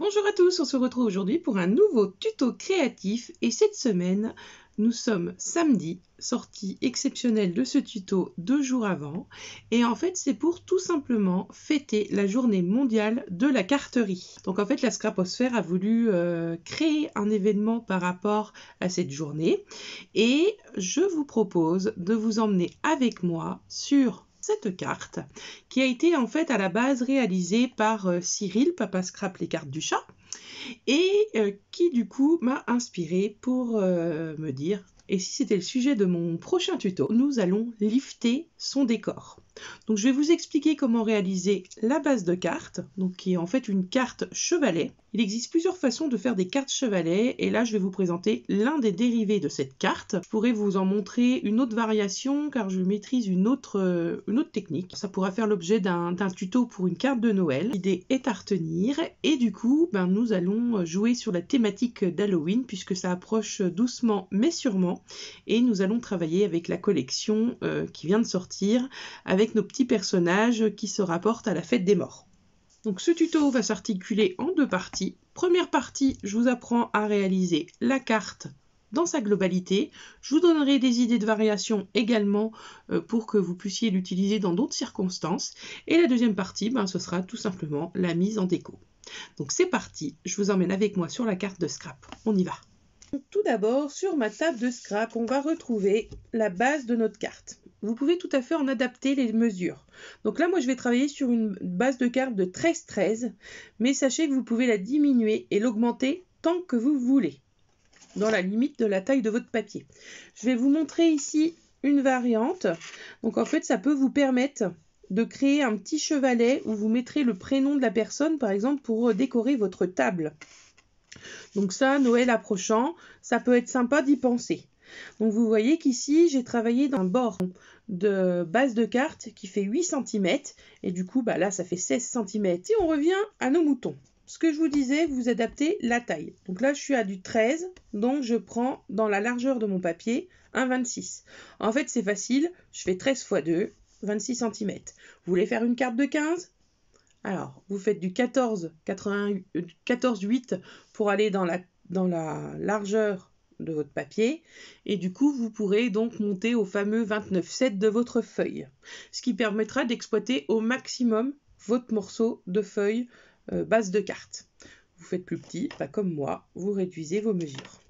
Bonjour à tous, on se retrouve aujourd'hui pour un nouveau tuto créatif et cette semaine nous sommes samedi, sortie exceptionnelle de ce tuto 2 jours avant et en fait c'est pour tout simplement fêter la journée mondiale de la carterie. Donc en fait la Scraposphère a voulu créer un événement par rapport à cette journée et je vous propose de vous emmener avec moi sur cette carte qui a été en fait à la base réalisée par Cyril, Papa Scrap les cartes du chat, et qui du coup m'a inspiré pour me dire et si c'était le sujet de mon prochain tuto, nous allons lifter son décor. Donc je vais vous expliquer comment réaliser la base de carte, donc qui est en fait une carte chevalet. Il existe plusieurs façons de faire des cartes chevalet et là je vais vous présenter l'un des dérivés de cette carte. Je pourrais vous en montrer une autre variation car je maîtrise une autre technique. Ça pourra faire l'objet d'un tuto pour une carte de Noël. L'idée est à retenir et du coup nous allons jouer sur la thématique d'Halloween puisque ça approche doucement mais sûrement et nous allons travailler avec la collection qui vient de sortir avec nos petits personnages qui se rapportent à la fête des morts. Donc ce tuto va s'articuler en deux parties. Première partie, je vous apprends à réaliser la carte dans sa globalité. Je vous donnerai des idées de variation également pour que vous puissiez l'utiliser dans d'autres circonstances. Et la deuxième partie, ce sera tout simplement la mise en déco. Donc c'est parti, je vous emmène avec moi sur la carte de Scrap. On y va. Tout d'abord, sur ma table de Scrap, on va retrouver la base de notre carte. Vous pouvez tout à fait en adapter les mesures. Donc là, moi, je vais travailler sur une base de carte de 13-13, mais sachez que vous pouvez la diminuer et l'augmenter tant que vous voulez, dans la limite de la taille de votre papier. Je vais vous montrer ici une variante. Donc en fait, ça peut vous permettre de créer un petit chevalet où vous mettrez le prénom de la personne, par exemple, pour décorer votre table. Donc ça, Noël approchant, ça peut être sympa d'y penser. Donc vous voyez qu'ici, j'ai travaillé dans un bord de base de carte qui fait 8 cm. Et du coup, là, ça fait 16 cm. Si on revient à nos moutons, ce que je vous disais, vous adaptez la taille. Donc là, je suis à du 13, donc je prends dans la largeur de mon papier un 26. En fait, c'est facile, je fais 13 x 2, 26 cm. Vous voulez faire une carte de 15 ? Alors, vous faites du 14,8 pour aller dans la largeur de votre papier. Et du coup, vous pourrez donc monter au fameux 29,7 de votre feuille. Ce qui permettra d'exploiter au maximum votre morceau de feuille base de carte. Vous faites plus petit, comme moi, vous réduisez vos mesures.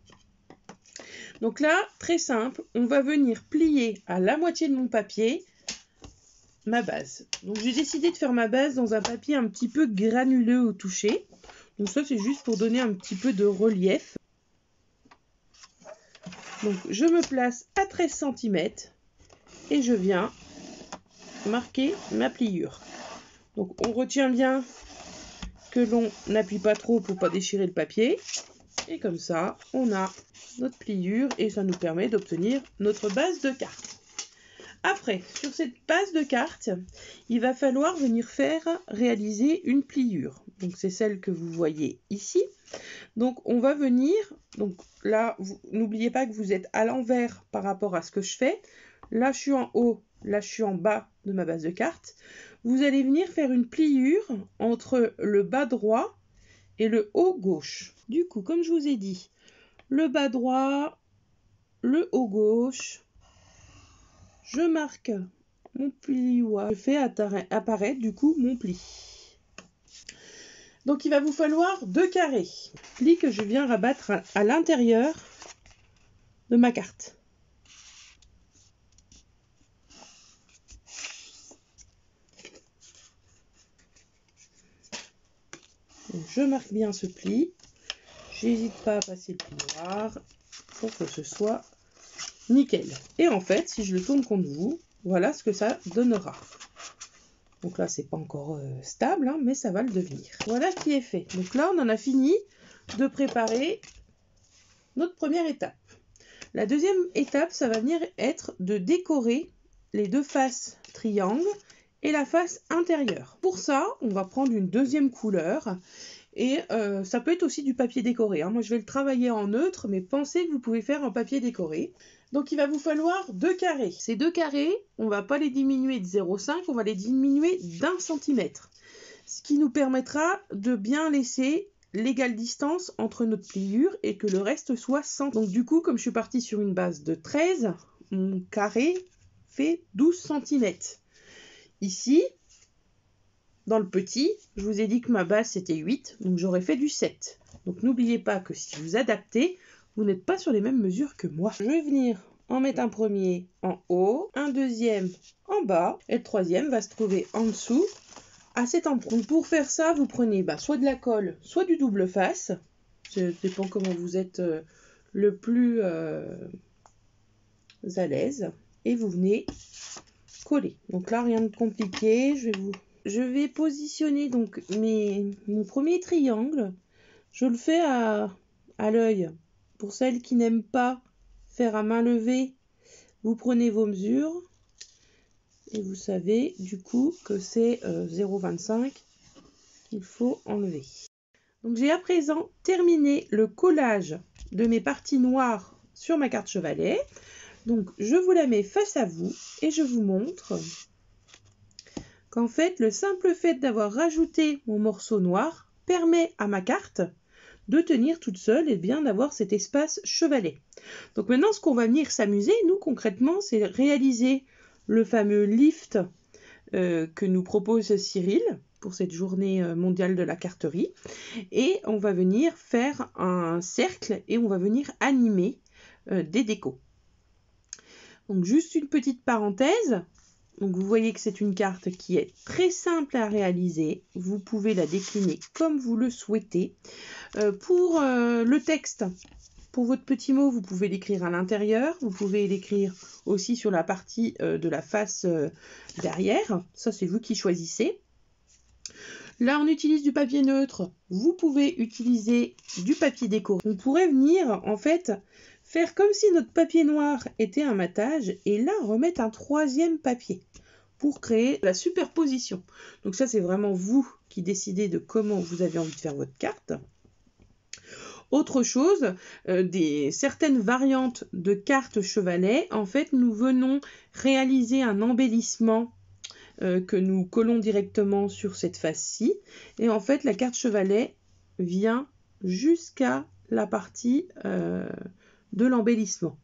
Donc là, très simple, on va venir plier à la moitié de mon papier ma base. Donc j'ai décidé de faire ma base dans un papier un petit peu granuleux au toucher. Donc ça c'est juste pour donner un petit peu de relief. Donc je me place à 13 cm et je viens marquer ma pliure. Donc on retient bien que l'on n'appuie pas trop pour pas déchirer le papier. Et comme ça on a notre pliure et ça nous permet d'obtenir notre base de carte. Après, sur cette base de carte, il va falloir venir réaliser une pliure. Donc c'est celle que vous voyez ici. Donc on va venir, donc là, n'oubliez pas que vous êtes à l'envers par rapport à ce que je fais. Là je suis en haut, là je suis en bas de ma base de carte. Vous allez venir faire une pliure entre le bas droit et le haut gauche. Du coup, comme je vous ai dit, le bas droit, le haut gauche, je marque mon plioir, je fais apparaître du coup mon pli. Donc il va vous falloir 2 carrés. Pli que je viens rabattre à l'intérieur de ma carte. Donc, je marque bien ce pli. J'hésite pas à passer le plioir pour que ce soit nickel. Et en fait, si je le tourne contre vous, voilà ce que ça donnera. Donc là, c'est pas encore stable, mais ça va le devenir. Voilà qui est fait. Donc là, on en a fini de préparer notre première étape. La deuxième étape, ça va venir être de décorer les deux faces triangle et la face intérieure. Pour ça, on va prendre une deuxième couleur. Et ça peut être aussi du papier décoré. Moi, je vais le travailler en neutre, mais pensez que vous pouvez faire en papier décoré. Donc, il va vous falloir 2 carrés. Ces 2 carrés, on ne va pas les diminuer de 0,5, on va les diminuer d'1 cm. Ce qui nous permettra de bien laisser l'égale distance entre notre pliure et que le reste soit 100. Donc du coup, comme je suis partie sur une base de 13, mon carré fait 12 cm. Ici, dans le petit, je vous ai dit que ma base c'était 8, donc j'aurais fait du 7. Donc n'oubliez pas que si vous adaptez, vous n'êtes pas sur les mêmes mesures que moi. Je vais venir en mettre un premier en haut, un deuxième en bas, et le troisième va se trouver en dessous à cet endroit. Donc pour faire ça, vous prenez soit de la colle, soit du double face. Ça dépend comment vous êtes le plus à l'aise. Et vous venez coller. Donc là, rien de compliqué. Je vais positionner donc mon premier triangle. Je le fais à l'œil. Pour celles qui n'aiment pas faire à main levée, vous prenez vos mesures et vous savez du coup que c'est 0,25 qu'il faut enlever. Donc j'ai à présent terminé le collage de mes parties noires sur ma carte chevalet. Donc je vous la mets face à vous et je vous montre qu'en fait le simple fait d'avoir rajouté mon morceau noir permet à ma carte de tenir toute seule et bien d'avoir cet espace chevalet. Donc maintenant ce qu'on va venir s'amuser, nous concrètement, c'est réaliser le fameux lift que nous propose Cyril pour cette journée mondiale de la carterie. Et on va venir faire un cercle et on va venir animer des décos. Donc juste une petite parenthèse. Donc vous voyez que c'est une carte qui est très simple à réaliser. Vous pouvez la décliner comme vous le souhaitez. Pour le texte, pour votre petit mot, vous pouvez l'écrire à l'intérieur. Vous pouvez l'écrire aussi sur la partie de la face derrière. Ça, c'est vous qui choisissez. Là, on utilise du papier neutre. Vous pouvez utiliser du papier déco. On pourrait venir, en fait, faire comme si notre papier noir était un matage et là, remettre un troisième papier pour créer la superposition. Donc ça, c'est vraiment vous qui décidez de comment vous avez envie de faire votre carte. Autre chose, certaines variantes de cartes chevalet, en fait, nous venons réaliser un embellissement que nous collons directement sur cette face-ci. Et en fait, la carte chevalet vient jusqu'à la partie de l'embellissement.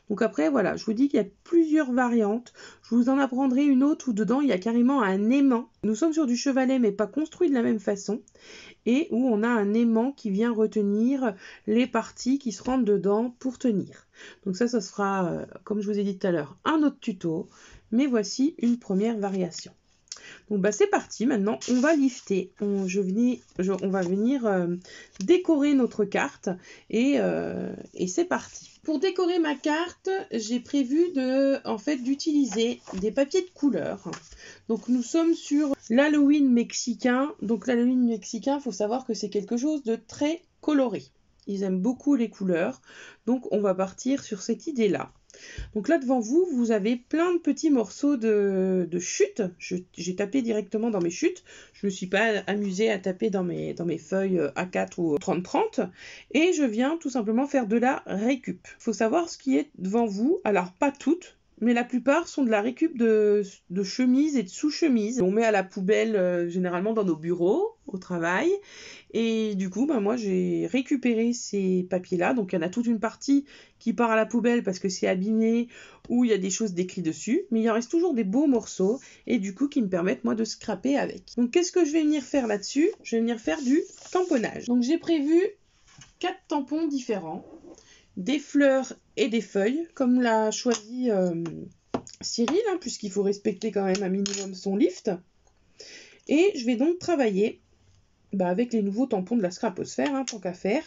Donc après, voilà, je vous dis qu'il y a plusieurs variantes. Je vous en apprendrai une autre où dedans, il y a carrément un aimant. Nous sommes sur du chevalet, mais pas construit de la même façon. Et où on a un aimant qui vient retenir les parties qui se rentrent dedans pour tenir. Donc ça sera, comme je vous ai dit tout à l'heure, un autre tuto. Mais voici une première variation. Donc c'est parti, maintenant on va lifter, on va venir décorer notre carte et c'est parti. Pour décorer ma carte, j'ai prévu d'utiliser des papiers de couleur. Donc nous sommes sur l'Halloween mexicain. Donc l'Halloween mexicain, il faut savoir que c'est quelque chose de très coloré. Ils aiment beaucoup les couleurs, donc on va partir sur cette idée-là. Donc là devant vous, vous avez plein de petits morceaux de chute. J'ai tapé directement dans mes chutes. Je ne me suis pas amusée à taper dans mes feuilles A4 ou 30-30. Et je viens tout simplement faire de la récup. Il faut savoir ce qui est devant vous. Alors pas toutes, mais la plupart sont de la récup de chemises et de sous-chemises. On met à la poubelle généralement dans nos bureaux, au travail. Et du coup, moi j'ai récupéré ces papiers-là. Donc il y en a toute une partie qui part à la poubelle parce que c'est abîmé ou il y a des choses décrites dessus. Mais il en reste toujours des beaux morceaux et du coup qui me permettent moi de scraper avec. Donc qu'est-ce que je vais venir faire là-dessus? Je vais venir faire du tamponnage. Donc j'ai prévu 4 tampons différents. Des fleurs et des feuilles, comme l'a choisi Cyril, puisqu'il faut respecter quand même un minimum son lift. Et je vais donc travailler avec les nouveaux tampons de la Scraposphère, tant qu'à faire,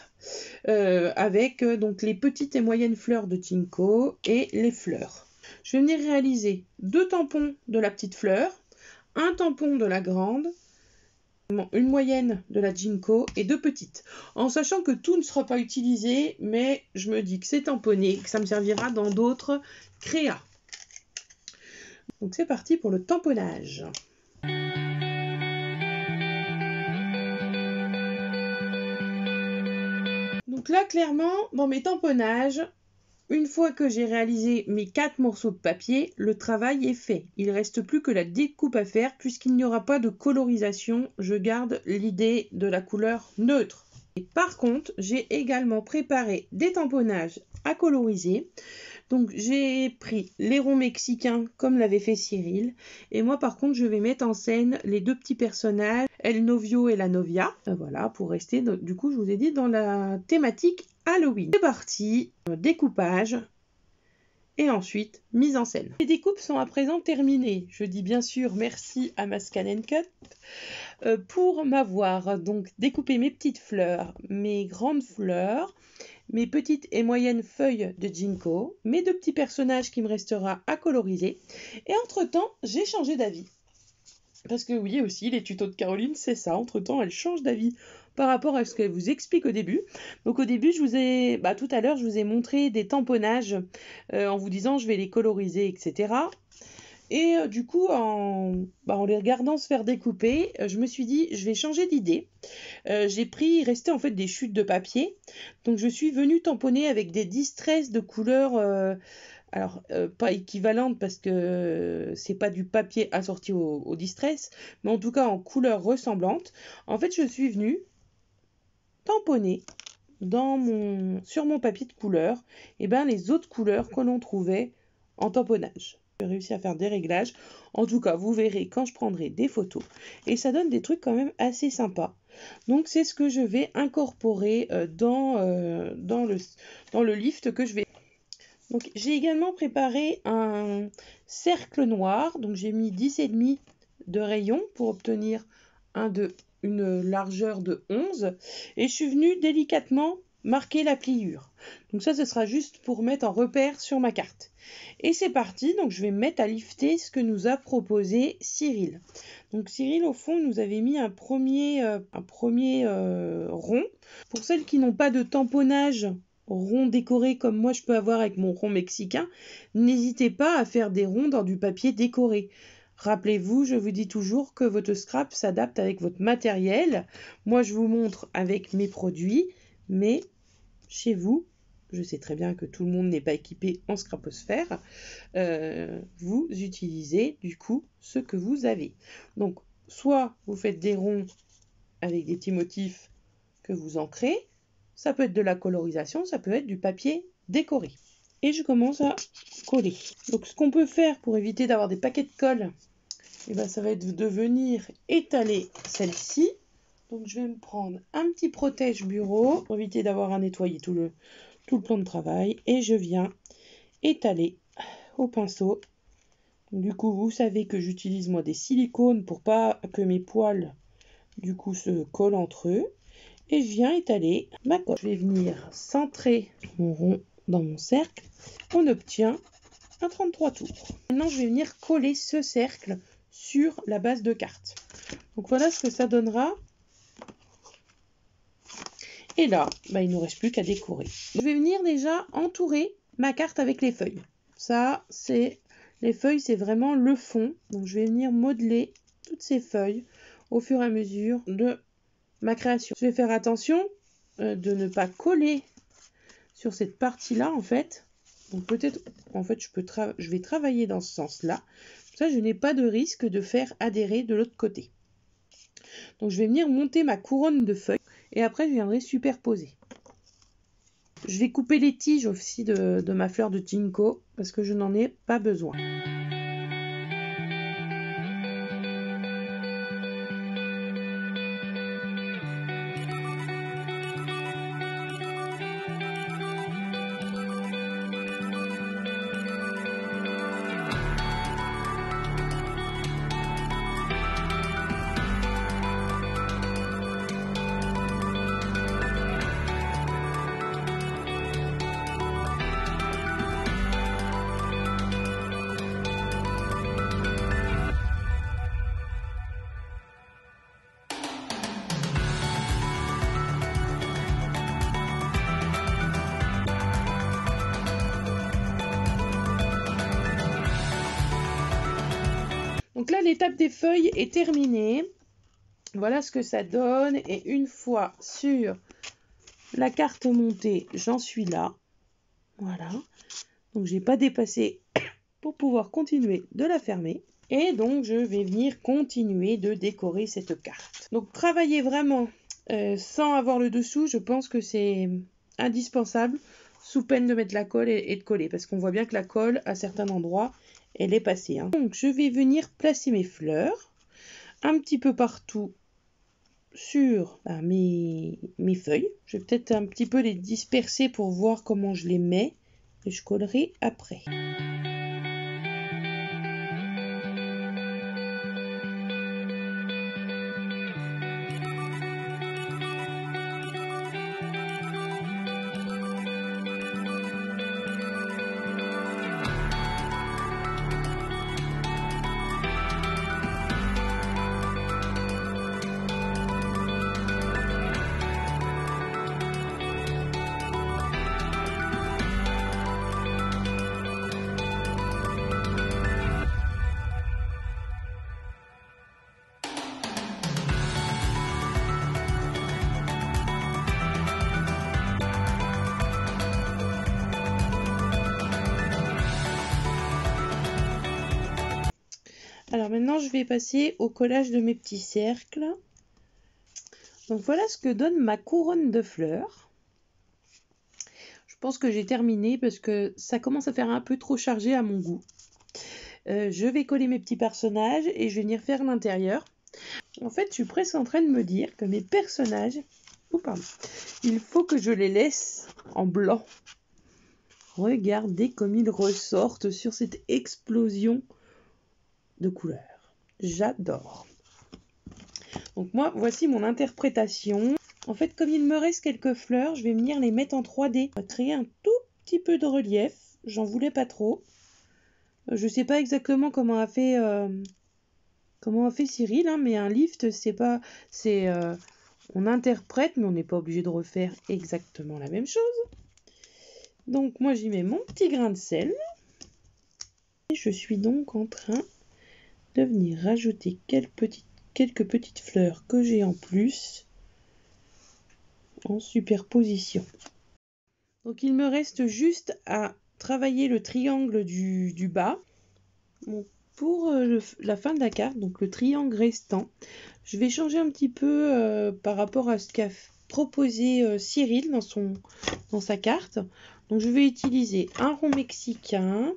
avec donc les petites et moyennes fleurs de Tinko et les fleurs. Je vais venir réaliser 2 tampons de la petite fleur, un tampon de la grande, une moyenne de la Jinko et 2 petites. En sachant que tout ne sera pas utilisé, mais je me dis que c'est tamponné, que ça me servira dans d'autres créas. Donc c'est parti pour le tamponnage. Donc là, clairement, dans mes tamponnages, une fois que j'ai réalisé mes 4 morceaux de papier, le travail est fait. Il ne reste plus que la découpe à faire puisqu'il n'y aura pas de colorisation. Je garde l'idée de la couleur neutre. Et par contre, j'ai également préparé des tamponnages à coloriser. Donc j'ai pris les ronds mexicains comme l'avait fait Cyril. Et moi par contre je vais mettre en scène les deux petits personnages, El Novio et la Novia. Voilà, pour rester du coup je vous ai dit dans la thématique Halloween. C'est parti, découpage et ensuite mise en scène. Les découpes sont à présent terminées. Je dis bien sûr merci à ma Scan Cut pour m'avoir donc découpé mes petites fleurs, mes grandes fleurs, mes petites et moyennes feuilles de ginkgo, mes deux petits personnages qui me restera à coloriser. Et entre-temps, j'ai changé d'avis. Parce que oui, aussi, les tutos de Caroline, c'est ça. Entre-temps, elle change d'avis par rapport à ce qu'elle vous explique au début. Donc au début, tout à l'heure, je vous ai montré des tamponnages en vous disant je vais les coloriser, etc. Et du coup, en les regardant se faire découper, je me suis dit, je vais changer d'idée. Il restait en fait des chutes de papier. Donc je suis venue tamponner avec des distresses de couleurs, pas équivalentes parce que c'est pas du papier assorti au distress, mais en tout cas en couleurs ressemblantes. En fait, je suis venue tamponner sur mon papier de couleur les autres couleurs que l'on trouvait en tamponnage. J'ai réussi à faire des réglages. En tout cas, vous verrez quand je prendrai des photos. Et ça donne des trucs quand même assez sympas. Donc, c'est ce que je vais incorporer dans le lift que je vais. Donc, j'ai également préparé un cercle noir. Donc, j'ai mis 10,5 de rayon pour obtenir une largeur de 11. Et je suis venue délicatement marquer la pliure. Donc ça, ce sera juste pour mettre en repère sur ma carte. Et c'est parti, donc je vais me mettre à lifter ce que nous a proposé Cyril. Donc Cyril, au fond, nous avait mis un premier rond. Pour celles qui n'ont pas de tamponnage rond décoré comme moi je peux avoir avec mon rond mexicain, n'hésitez pas à faire des ronds dans du papier décoré. Rappelez-vous, je vous dis toujours que votre scrap s'adapte avec votre matériel. Moi, je vous montre avec mes produits, mais chez vous, je sais très bien que tout le monde n'est pas équipé en scraposphère, vous utilisez du coup ce que vous avez. Donc, soit vous faites des ronds avec des petits motifs que vous ancrez, ça peut être de la colorisation, ça peut être du papier décoré. Et je commence à coller. Donc, ce qu'on peut faire pour éviter d'avoir des paquets de colle, ça va être de venir étaler celle-ci. Donc, je vais me prendre un petit protège bureau pour éviter d'avoir à nettoyer tout le plan de travail. Et je viens étaler au pinceau. Donc, du coup, vous savez que j'utilise moi des silicones pour pas que mes poils, du coup, se collent entre eux. Et je viens étaler ma colle. Je vais venir centrer mon rond dans mon cercle. On obtient un 33 tours. Maintenant, je vais venir coller ce cercle sur la base de carte. Donc, voilà ce que ça donnera. Et là, il ne nous reste plus qu'à décorer. Je vais venir déjà entourer ma carte avec les feuilles. Les feuilles, c'est vraiment le fond. Donc, je vais venir modeler toutes ces feuilles au fur et à mesure de ma création. Je vais faire attention de ne pas coller sur cette partie-là, en fait. Donc, peut-être, en fait, je vais travailler dans ce sens-là. Comme ça, je n'ai pas de risque de faire adhérer de l'autre côté. Donc, je vais venir monter ma couronne de feuilles. Et après, je viendrai superposer. Je vais couper les tiges aussi de ma fleur de ginkgo parce que je n'en ai pas besoin. Donc là, l'étape des feuilles est terminée. Voilà ce que ça donne. Et une fois sur la carte montée, j'en suis là. Voilà. Donc, je n'ai pas dépassé pour pouvoir continuer de la fermer. Et donc, je vais venir continuer de décorer cette carte. Donc, travaillez vraiment sans avoir le dessous, je pense que c'est indispensable, sous peine de mettre la colle et de coller, parce qu'on voit bien que la colle, à certains endroits, elle est passée. Donc, je vais venir placer mes fleurs un petit peu partout sur mes feuilles. Je vais peut-être un petit peu les disperser pour voir comment je les mets, et je collerai après. Alors maintenant, je vais passer au collage de mes petits cercles. Donc voilà ce que donne ma couronne de fleurs. Je pense que j'ai terminé parce que ça commence à faire un peu trop chargé à mon goût. Je vais coller mes petits personnages et je vais venir faire l'intérieur. En fait, je suis presque en train de me dire que mes personnages, il faut que je les laisse en blanc. Regardez comme ils ressortent sur cette explosion de couleurs. J'adore. Donc moi, voici mon interprétation. En fait, comme il me reste quelques fleurs, je vais venir les mettre en 3D. On va créer un tout petit peu de relief. J'en voulais pas trop. Je sais pas exactement comment a fait Cyril, hein, mais un lift, on interprète, mais on n'est pas obligé de refaire exactement la même chose. Donc moi, j'y mets mon petit grain de sel. Et je suis donc en train de venir rajouter quelques petites fleurs que j'ai en plus en superposition. Donc il me reste juste à travailler le triangle du bas. Bon, pour la fin de la carte, donc le triangle restant, je vais changer un petit peu par rapport à ce qu'a proposé Cyril dans sa carte. Donc je vais utiliser un rond mexicain,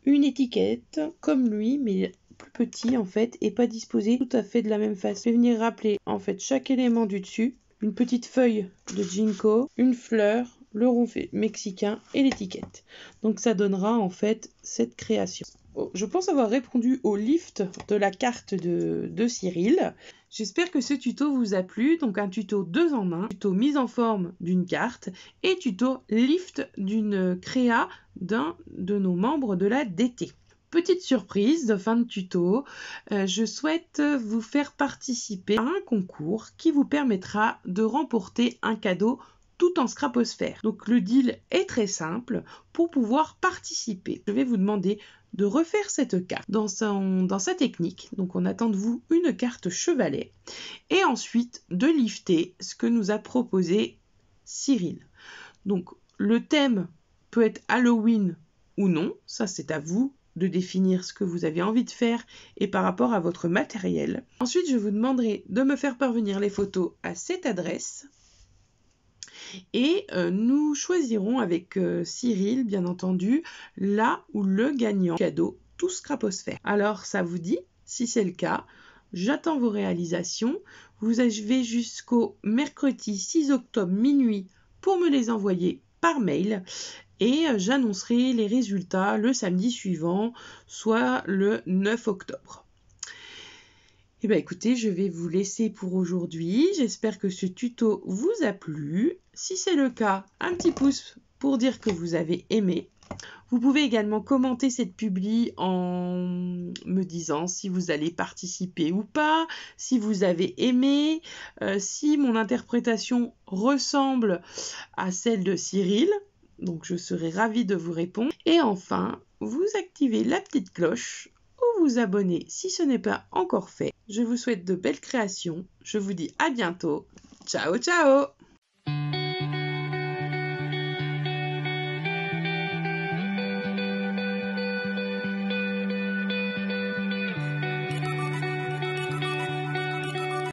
une étiquette comme lui, mais plus petit en fait et pas disposé tout à fait de la même façon. Je vais venir rappeler en fait chaque élément du dessus, une petite feuille de ginkgo, une fleur, le rond mexicain et l'étiquette. Donc ça donnera en fait cette création. Je pense avoir répondu au lift de la carte de Cyril. J'espère que ce tuto vous a plu. Donc un tuto 2 en 1, tuto mise en forme d'une carte et tuto lift d'une créa d'un de nos membres de la DT. Petite surprise de fin de tuto, je souhaite vous faire participer à un concours qui vous permettra de remporter un cadeau tout en scraposphère. Donc le deal est très simple. Pour pouvoir participer, je vais vous demander de refaire cette carte dans sa technique. Donc on attend de vous une carte chevalet et ensuite de lifter ce que nous a proposé Cyril. Donc le thème peut être Halloween ou non, ça c'est à vous de définir ce que vous avez envie de faire et par rapport à votre matériel. Ensuite, je vous demanderai de me faire parvenir les photos à cette adresse et nous choisirons avec Cyril, bien entendu, là où le gagnant cadeau tout scraposphère. Alors, ça vous dit? Si c'est le cas, j'attends vos réalisations. Vous avez jusqu'au mercredi 6 octobre minuit pour me les envoyer par mail. Et j'annoncerai les résultats le samedi suivant, soit le 9 octobre. Eh bien écoutez, je vais vous laisser pour aujourd'hui. J'espère que ce tuto vous a plu. Si c'est le cas, un petit pouce pour dire que vous avez aimé. Vous pouvez également commenter cette publi en me disant si vous allez participer ou pas, si vous avez aimé, si mon interprétation ressemble à celle de Cyril. Donc je serai ravie de vous répondre. Et enfin, vous activez la petite cloche ou vous abonnez si ce n'est pas encore fait. Je vous souhaite de belles créations. Je vous dis à bientôt. Ciao, ciao!